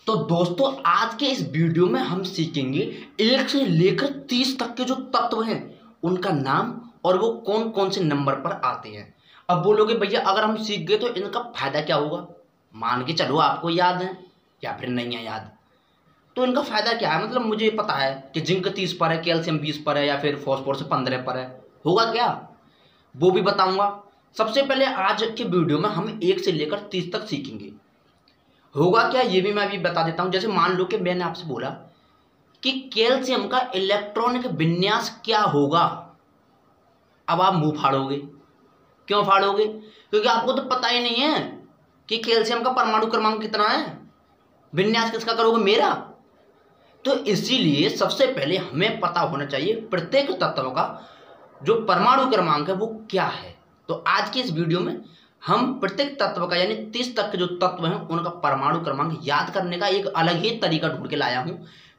तो दोस्तों आज के इस वीडियो में हम सीखेंगे 1 से लेकर 30 तक के जो तत्व हैं उनका नाम और वो कौन कौन से नंबर पर आते हैं। अब बोलोगे भैया अगर हम सीख गए तो इनका फायदा क्या होगा। मान के चलो आपको याद है या फिर नहीं है याद, तो इनका फायदा क्या है। मतलब मुझे पता है कि जिंक 30 पर है, कैल्शियम 20 पर है या फिर फॉस्फोरस 15 पर है, होगा क्या वो भी बताऊंगा। सबसे पहले आज के वीडियो में हम 1 से लेकर 30 तक सीखेंगे। होगा क्या ये भी मैं अभी बता देता हूं। जैसे मान लो कि मैंने आपसे बोला कि कैल्शियम का इलेक्ट्रॉनिक विन्यास क्या होगा। अब आप मुंह फाड़ोगे। क्यों फाड़ोगे? क्योंकि आपको तो पता ही नहीं है कि कैल्शियम का परमाणु क्रमांक कितना है। विन्यास किसका करोगे? मेरा। तो इसीलिए सबसे पहले हमें पता होना चाहिए प्रत्येक तत्व का जो परमाणु क्रमांक है वो क्या है। तो आज की इस वीडियो में हम प्रत्येक तत्व का यानी 30 तक के जो तत्व हैं उनका परमाणु क्रमांक याद करने का एक अलग ही तरीका ढूंढ के लाया हूं।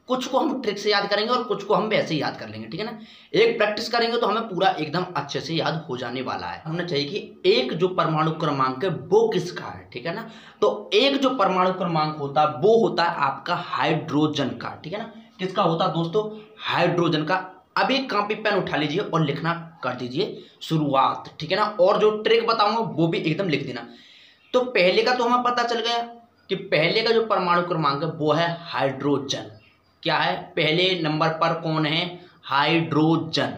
कुछ को हम ट्रिक से याद करेंगे और कुछ को हम वैसे ही याद कर लेंगे, ठीक है ना। एक प्रैक्टिस करेंगे तो हमें पूरा एकदम अच्छे से याद हो जाने वाला है। होना चाहिए कि एक जो परमाणु क्रमांक है वो किसका है, ठीक है ना। तो एक जो परमाणु क्रमांक होता है वो होता है आपका हाइड्रोजन का, ठीक है ना। किसका होता है दोस्तों? हाइड्रोजन का। अभी कॉपी पेन उठा लीजिए और लिखना कर दीजिए शुरुआत, ठीक है ना। और जो ट्रिक बताऊंगा वो भी एकदम लिख देना। तो पहले का तो हमें पता चल गया कि पहले का जो परमाणु क्रमांक है वो है हाइड्रोजन। क्या है? पहले नंबर पर कौन है? हाइड्रोजन।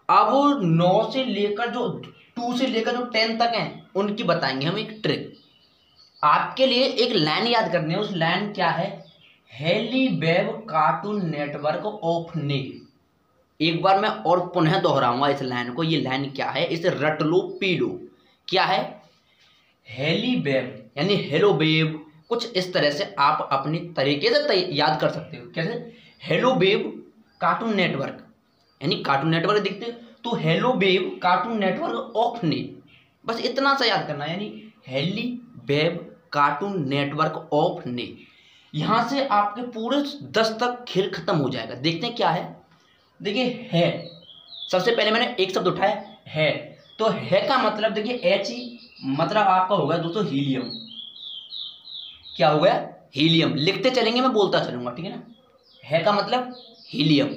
अब 9 से लेकर जो 2 से लेकर जो 10 तक हैं उनकी बताएंगे हम एक ट्रिक। आपके लिए एक लाइन याद करनी है। उस लाइन क्या है? हेलीवेव कार्टून नेटवर्क ऑफ नील। एक बार मैं और पुनः दोहराऊंगा इस लाइन को। ये लाइन क्या है? इसे रट लो, पी लो। क्या है? हेलीवेव यानी हेलो वेव। कुछ इस तरह से आप अपनी तरीके से याद कर सकते हो। कैसे? हेलो वेव कार्टून नेटवर्क यानी कार्टून नेटवर्क दिखते तो hello wave cartoon network of Neel. बस इतना सा याद करना, यानी hello wave cartoon network of Neel. यहां से आपके पूरे 10 तक खेल खत्म हो जाएगा। देखते हैं क्या है। देखिए है, सबसे पहले मैंने एक शब्द उठाया है। तो है का मतलब देखिए एच ही मतलब आपका होगा दोस्तों हीलियम। क्या हो गया? हीलियम। लिखते चलेंगे, मैं बोलता चलूंगा, ठीक है ना। है का मतलब हीलियम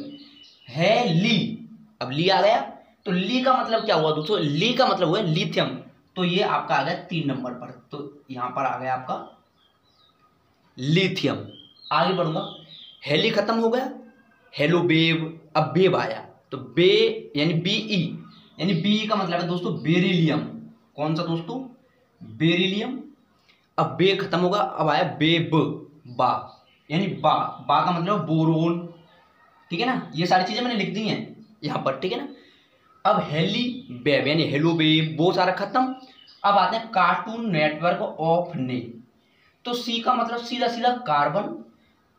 है। ली, अब ली आ गया तो ली का मतलब क्या हुआ दोस्तों? ली का मतलब हुआ लिथियम। तो ये आपका आ गया 3 नंबर पर। तो यहां पर आ गया आपका लिथियम। आगे बढ़ूंगा। हेली खत्म हो गया, हेलो वेव। अब वेव आया तो बे यानी बीई यानी बीई का मतलब है दोस्तों बेरिलियम। कौन सा दोस्तों? बेरिलियम। अब बे खत्म होगा, अब आया बेब, बा यानी बा का मतलब बोरोन, ठीक है ना। ये सारी चीजें मैंने लिख दी हैं यहां पर, ठीक है ना। अब हेली वेव यानी हेलो वेव वो सारा खत्म। अब आते हैं कार्टून नेटवर्क ऑफ ने। तो सी का मतलब सीधा सीधा कार्बन,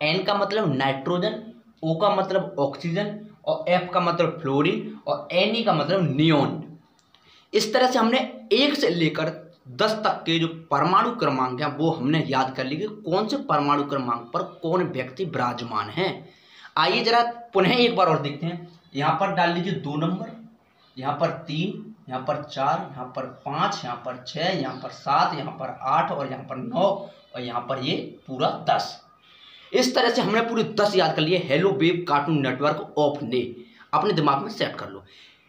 एन का मतलब नाइट्रोजन, ओ का मतलब ऑक्सीजन और एफ का मतलब फ्लोरीन और एन का मतलब नियोन। इस तरह से हमने 1 से लेकर 10 तक के जो परमाणु क्रमांक हैं वो हमने याद कर लिए कि कौन से परमाणु क्रमांक पर कौन व्यक्ति विराजमान है। आइए जरा पुनः एक बार और देखते हैं। यहां पर डाल लीजिए 2 नंबर, यहां पर 3, यहां पर 4, यहां पर 5, यहां पर 6, यहां पर 7, यहां पर 8 और यहां पर 9 और यहां पर ये पूरा 10। इस तरह से हमने पूरे 10 याद कर लिए। Hello wave cartoon network of ने अपने दिमाग में सेट कर लो।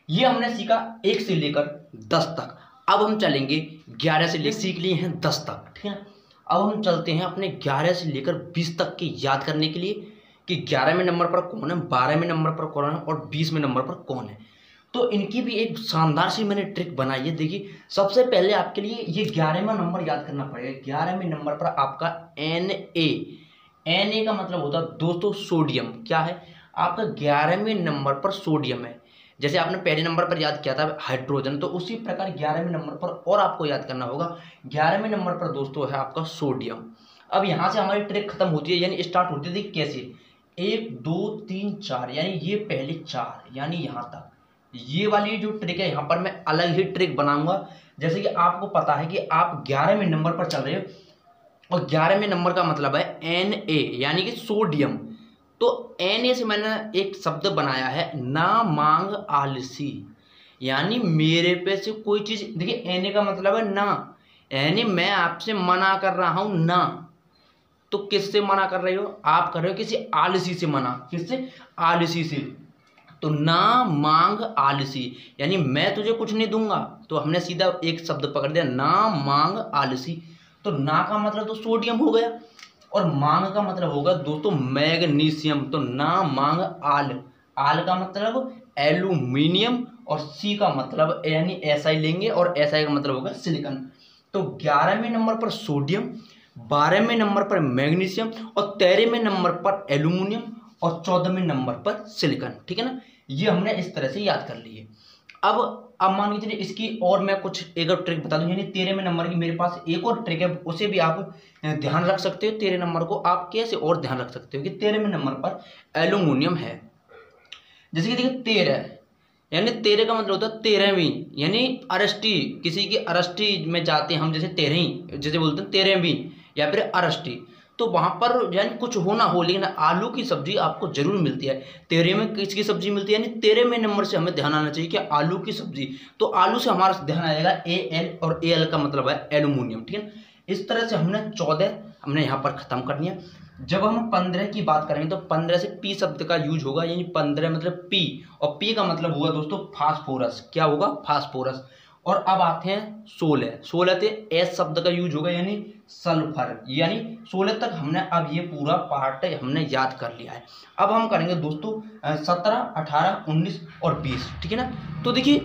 ये हमने सीखा 1 से लेकर 10 तक। अब हम चलेंगे 11 से लेकर, सीख लिए हैं 10 तक, ठीक है। अब हम चलते हैं अपने 11 से लेकर 20 तक की याद करने के लिए कि 11वें नंबर पर कौन है, 12वें नंबर पर कौन है और 20वें नंबर पर कौन है। तो इनकी भी एक शानदार सी मैंने ट्रिक बनाई है। देखिए सबसे पहले आपके लिए ये 11वां नंबर याद करना पड़ेगा। 11वें नंबर पर आपका Na का मतलब होता है दोस्तों सोडियम। क्या है? आपका 11वें नंबर पर सोडियम है। जैसे आपने पहले नंबर पर याद किया था हाइड्रोजन, तो उसी प्रकार 11वें नंबर पर और आपको याद करना होगा। 11वें नंबर पर दोस्तों है आपका सोडियम। अब यहां से हमारी ट्रिक खत्म होती है, यानी स्टार्ट होती है। कैसे? 1 2 3 4 यानी ये पहले 4 यानी यहां तक। ये वाली जो ट्रिक है यहां पर मैं अलग ही ट्रिक बनाऊंगा। जैसे कि आपको पता है कि आप 11वें नंबर पर चल रहे हो और 11वें नंबर का मतलब है Na यानी कि सोडियम। तो Na से मैंने एक शब्द बनाया है ना मांग आलसी, यानी मेरे पे से कोई चीज। देखिए Na का मतलब है ना, यानी मैं आपसे मना कर रहा हूं ना। तो किससे मना कर रहे हो? आप कर रहे हो किसी आलसी से मना। किससे? आलसी से। तो ना मांग आलसी, यानी मैं तुझे कुछ नहीं दूंगा, तो हमने सीधा एक शब्द पकड़ दिया, ना मांग आलसी। तो ना का मतलब तो सोडियम हो गया, और मांग का मतलब होगा दोस्तों मैग्नीशियम। तो ना मांग आल का मतलब एल्यूमिनियम, और सी का मतलब यानी एसआई लेंगे, और एसआई का मतलब होगा सिलिकॉन। तो 11वें नंबर पर सोडियम, 12वें नंबर पर मैग्नीशियम, और 13वें नंबर पर एल्यूमिनियम, और 14वें नंबर पर सिलिकॉन। ठीक है ना, ये हमने इस तरह से याद कर लिए। अब मान के चलिए इसकी और मैं कुछ एक और ट्रिक बता दूं, यानी 13वें नंबर की मेरे पास एक और ट्रिक है, उसे भी आप ध्यान रख सकते हो। 13 नंबर को आप कैसे और ध्यान रख सकते हो कि 13वें नंबर पर एल्यूमिनियम है। जैसे कि देखिए 13, यानी 13 का मतलब होता है 13वीं, यानी अरष्टी, किसी की अरष्टी में जाते हैं हम, जैसे 13वीं जैसे बोलते हैं 13वीं या फिर अरष्टी, तो वहां पर यानी कुछ हो ना हो लेकिन आलू की सब्जी आपको जरूर मिलती है। 13 में किसकी सब्जी मिलती है? यानी 13वें नंबर से हमें ध्यान आना चाहिए कि आलू की सब्जी। तो आलू से हमारा ध्यान आएगा AL, और AL का मतलब है एल्यूमिनियम। ठीक है, इस तरह से हमने 14 हमने यहाँ पर खत्म कर दिया। जब हम 15 की बात करेंगे तो 15 से पी शब्द का यूज होगा, यानी 15 मतलब पी, और पी का मतलब हुआ दोस्तों फास्फोरस। क्या होगा? फास्फोरस। और अब आते हैं 16, 16 से एस शब्द का यूज होगा, यानी सल्फर। यानी 16 तक हमने अब ये पूरा पार्ट हमने याद कर लिया है। अब हम करेंगे दोस्तों 17, 18, 19 और 20। ठीक है ना, तो देखिए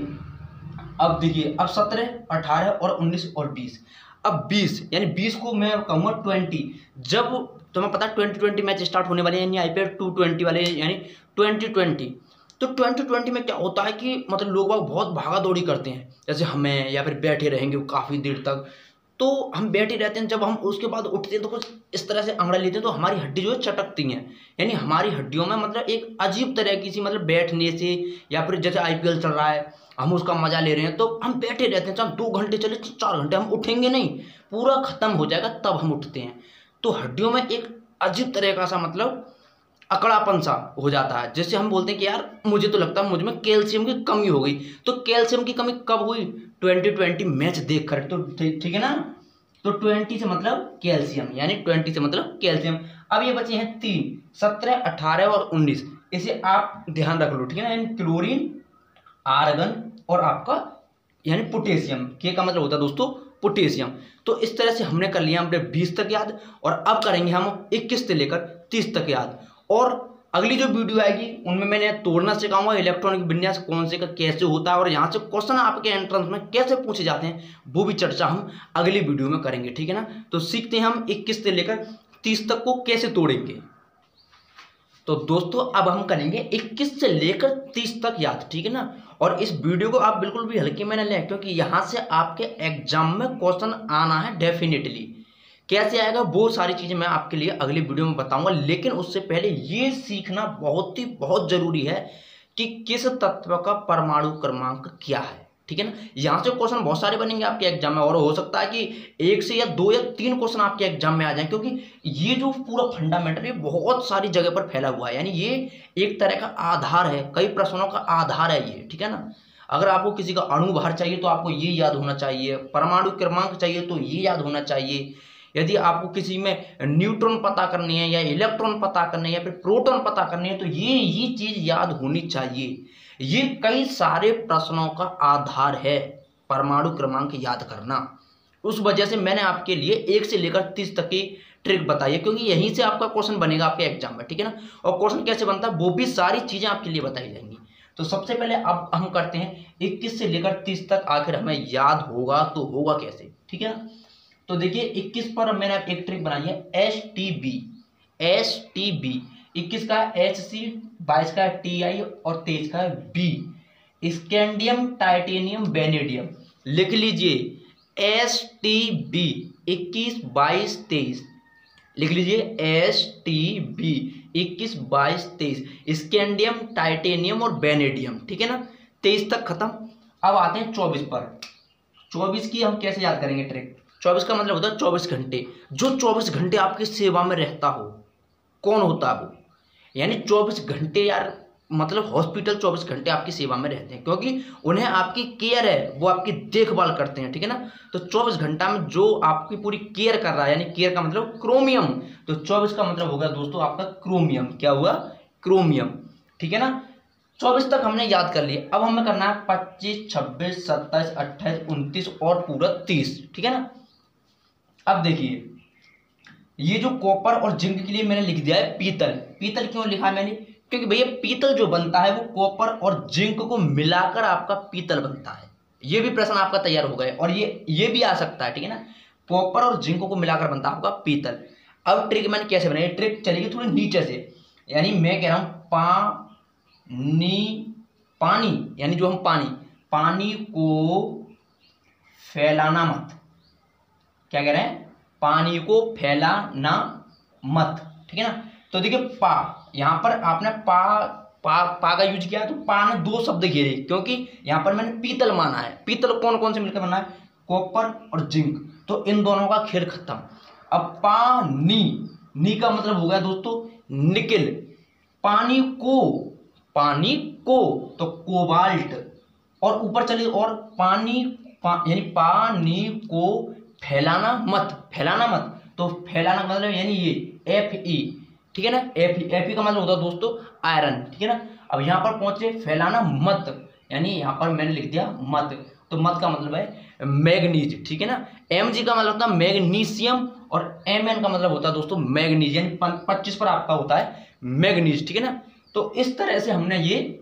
अब 17, 18 और 19 और 20। अब 20 यानी 20 को मैं कहूँगा 20। जब तुम्हें पता है 2020 मैच स्टार्ट होने वाले हैं, यानी IPL 220 वाले, यानी 2020। तो 2020 में क्या होता है कि मतलब लोग बहुत भागा दौड़ी करते हैं, जैसे हमें, या फिर बैठे रहेंगे काफ़ी देर तक। तो हम बैठे रहते हैं, जब हम उसके बाद उठते हैं तो कुछ इस तरह से अंगड़ा लेते हैं, तो हमारी हड्डी जो है चटकती हैं, यानी हमारी हड्डियों में मतलब एक अजीब तरह की सी मतलब बैठने से, या फिर जैसे IPL चल रहा है हम उसका मजा ले रहे हैं, तो हम बैठे रहते हैं, चाहे 2 घंटे चले 4 घंटे, हम उठेंगे नहीं, पूरा खत्म हो जाएगा तब हम उठते हैं। तो हड्डियों में एक अजीब तरह का सा मतलब अकड़ापन सा हो जाता है, जिससे हम बोलते हैं कि यार मुझे तो लगता है मुझ में कैल्शियम की कमी हो गई। तो कैल्शियम की कमी कब हुई? 2020 मैच देख कर। तो ठीक है ना, तो 20 से मतलब कैल्शियम, यानी 20 से मतलब कैल्शियम। अब ये बचे हैं 3, 17, 18 और 19। इसे आप ध्यान रख लो। ठीक है ना, यानी क्लोरीन, आर्गन और आपका यानी पोटेशियम। के का मतलब होता है दोस्तों पोटेशियम। तो इस तरह से हमने कर लिया हमने 20 तक याद, और अब करेंगे हम 21 से लेकर 30 तक याद। और अगली जो वीडियो आएगी उनमें मैंने तोड़ना सिखाऊंगा, इलेक्ट्रॉनिक विन्यास कौन से का कैसे होता है, और यहाँ से क्वेश्चन आपके एंट्रेंस में कैसे पूछे जाते हैं, वो भी चर्चा हम अगली वीडियो में करेंगे। ठीक है ना, तो सीखते हैं हम 21 से लेकर 30 तक को कैसे तोड़ेंगे। तो दोस्तों अब हम करेंगे 21 से लेकर 30 तक याद। ठीक है ना, और इस वीडियो को आप बिल्कुल भी हल्के में न लें, क्योंकि यहाँ से आपके एग्जाम में क्वेश्चन आना है डेफिनेटली। कैसे आएगा वो सारी चीज़ें मैं आपके लिए अगली वीडियो में बताऊंगा, लेकिन उससे पहले ये सीखना बहुत जरूरी है कि किस तत्व का परमाणु क्रमांक क्या है। ठीक है ना, यहाँ से क्वेश्चन बहुत सारे बनेंगे आपके एग्जाम में, और हो सकता है कि 1 से या 2 या 3 क्वेश्चन आपके एग्जाम में आ जाएं, क्योंकि ये जो पूरा फंडामेंटल ये बहुत सारी जगह पर फैला हुआ है, यानी ये एक तरह का आधार है, कई प्रश्नों का आधार है ये। ठीक है ना, अगर आपको किसी का अणु भार चाहिए तो आपको ये याद होना चाहिए, परमाणु क्रमांक चाहिए तो ये याद होना चाहिए, यदि आपको किसी में न्यूट्रॉन पता करनी है या इलेक्ट्रॉन पता करने है या फिर प्रोटॉन पता करनी है तो ये चीज याद होनी चाहिए। ये कई सारे प्रश्नों का आधार है परमाणु क्रमांक याद करना। उस वजह से मैंने आपके लिए 1 से लेकर 30 तक की ट्रिक बताई है, क्योंकि यहीं से आपका क्वेश्चन बनेगा आपके एग्जाम में। ठीक है ना, और क्वेश्चन कैसे बनता है वो भी सारी चीजें आपके लिए बताई जाएंगी। तो सबसे पहले अब हम करते हैं 21 से लेकर 30 तक, आखिर हमें याद होगा तो होगा कैसे। ठीक है ना, तो देखिए 21 पर मैंने एक ट्रिक बनाई है STB। 21 का HC, 22 का TI और 23 का B। Scandium, titanium, vanadium. लिख लीजिए STB 21, 22, 23। लिख लीजिए STB 21, 22, 23। स्कैंडियम, टाइटेनियम और वेनेडियम। ठीक है ना, 23 तक खत्म। अब आते हैं 24 पर। 24 की हम कैसे याद करेंगे ट्रिक? 24 का मतलब होता है 24 घंटे। जो 24 घंटे आपकी सेवा में रहता हो, कौन होता है वो? यानी 24 घंटे यार मतलब हॉस्पिटल 24 घंटे आपकी सेवा में रहते हैं, क्योंकि उन्हें आपकी केयर है, वो आपकी देखभाल करते हैं, ठीक है ना। तो 24 घंटा में जो आपकी पूरी केयर कर रहा है, यानी केयर का मतलब क्रोमियम, तो 24 का मतलब होगा दोस्तों आपका क्रोमियम। क्या हुआ? क्रोमियम, ठीक है ना। 24 तक हमने याद कर लिया। अब हमें करना है 25, 26, 27, 28, 29 और पूरा 30, ठीक है ना। अब देखिए, ये जो कॉपर और जिंक के लिए मैंने लिख दिया है पीतल। पीतल क्यों लिखा है मैंने? क्योंकि भैया पीतल जो बनता है वो कॉपर और जिंक को मिलाकर आपका पीतल बनता है। ये भी प्रश्न आपका तैयार हो गया, और ये भी आ सकता है, ठीक है ना। कॉपर और जिंक को मिलाकर बनता है आपका पीतल। अब ट्रिक मैंने कैसे बनाई? ट्रिक चलेगी थोड़ी नीचे से, यानी मैं कह रहा हूं पानी, यानी जो हम पानी को फैलाना मत। क्या कह रहे हैं? पानी को फैलाना मत, ठीक है ना। तो देखिए यहां पर आपने पा का यूज किया है, तो पा ने दो शब्द घेरे, क्योंकि यहां पर मैंने पीतल माना है। पीतल कौन कौन से मिलकर बना है? कॉपर और जिंक, तो इन दोनों का खेल खत्म। अब नी का मतलब हो गया दोस्तों निकिल। पानी को तो कोबाल्ट, और ऊपर चलिए, और यानी पानी को फैलाना मत, तो फैलाना मतलब यानी ये Fe, ठीक है ना। Fe का मतलब होता है दोस्तों आयरन, ठीक है ना। अब यहाँ पर पहुंचे फैलाना मत, यानी यहाँ पर मैंने लिख दिया मत, तो मत का मतलब है मैग्नीज, ठीक है ना। Mg का मतलब होता है मैग्नीशियम, और Mn का मतलब होता है दोस्तों मैग्नीज, यानी 25 पर आपका होता है मैग्नीज, ठीक है ना। तो इस तरह से हमने ये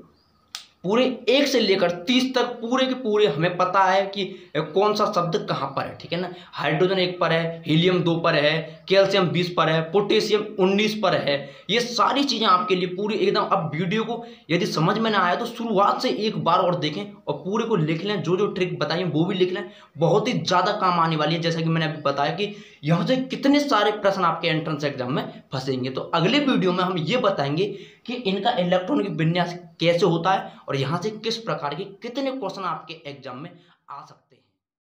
पूरे 1 से लेकर 30 तक पूरे के पूरे हमें पता है कि कौन सा शब्द कहाँ पर है, ठीक है ना। हाइड्रोजन 1 पर है, हीलियम 2 पर है, कैल्शियम 20 पर है, पोटेशियम 19 पर है। ये सारी चीज़ें आपके लिए पूरी एकदम। अब वीडियो को यदि समझ में ना आया तो शुरुआत से एक बार और देखें, और पूरे को लिख लें, जो ट्रिक बताई वो भी लिख लें, बहुत ही ज़्यादा काम आने वाली है। जैसा कि मैंने अभी बताया कि यहाँ से कितने सारे प्रश्न आपके एंट्रेंस एग्जाम में फंसेंगे। तो अगले वीडियो में हम ये बताएंगे कि इनका इलेक्ट्रॉनिक विन्यास कैसे होता है, और यहाँ से किस प्रकार के कितने क्वेश्चन आपके एग्जाम में आ सकते हैं।